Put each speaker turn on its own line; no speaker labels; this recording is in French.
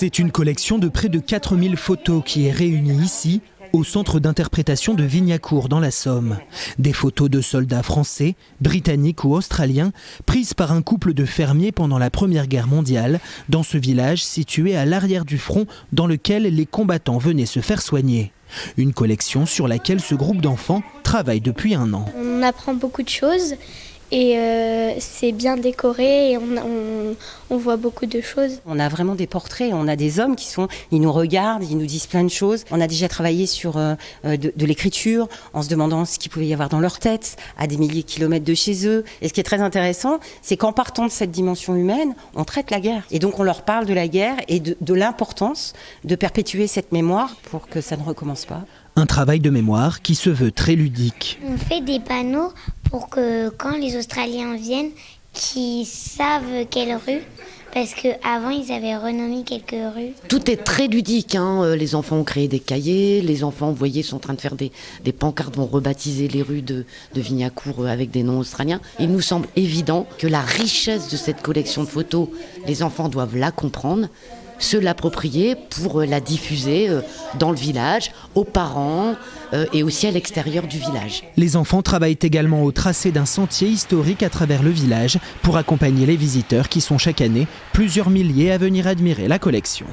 C'est une collection de près de 4000 photos qui est réunie ici, au centre d'interprétation de Vignacourt dans la Somme. Des photos de soldats français, britanniques ou australiens, prises par un couple de fermiers pendant la Première Guerre mondiale, dans ce village situé à l'arrière du front dans lequel les combattants venaient se faire soigner. Une collection sur laquelle ce groupe d'enfants travaille depuis 1 an.
On apprend beaucoup de choses et c'est bien décoré et on voit beaucoup de choses.
On a vraiment des portraits, on a des hommes ils nous regardent, ils nous disent plein de choses. On a déjà travaillé sur de l'écriture, en se demandant ce qu'il pouvait y avoir dans leur tête, à des milliers de kilomètres de chez eux. Et ce qui est très intéressant, c'est qu'en partant de cette dimension humaine, on traite la guerre. Et donc on leur parle de la guerre et de l'importance de perpétuer cette mémoire pour que ça ne recommence pas.
Un travail de mémoire qui se veut très ludique.
On fait des panneaux pour que quand les Australiens viennent, qu'ils savent quelle rue, parce qu'avant ils avaient renommé quelques rues.
Tout est très ludique, hein. Les enfants ont créé des cahiers, les enfants, vous voyez, sont en train de faire des pancartes, vont rebaptiser les rues de Vignacourt avec des noms australiens. Il nous semble évident que la richesse de cette collection de photos, les enfants doivent la comprendre, se l'approprier pour la diffuser dans le village, aux parents et aussi à l'extérieur du village.
Les enfants travaillent également au tracé d'un sentier historique à travers le village pour accompagner les visiteurs qui sont chaque année plusieurs milliers à venir admirer la collection.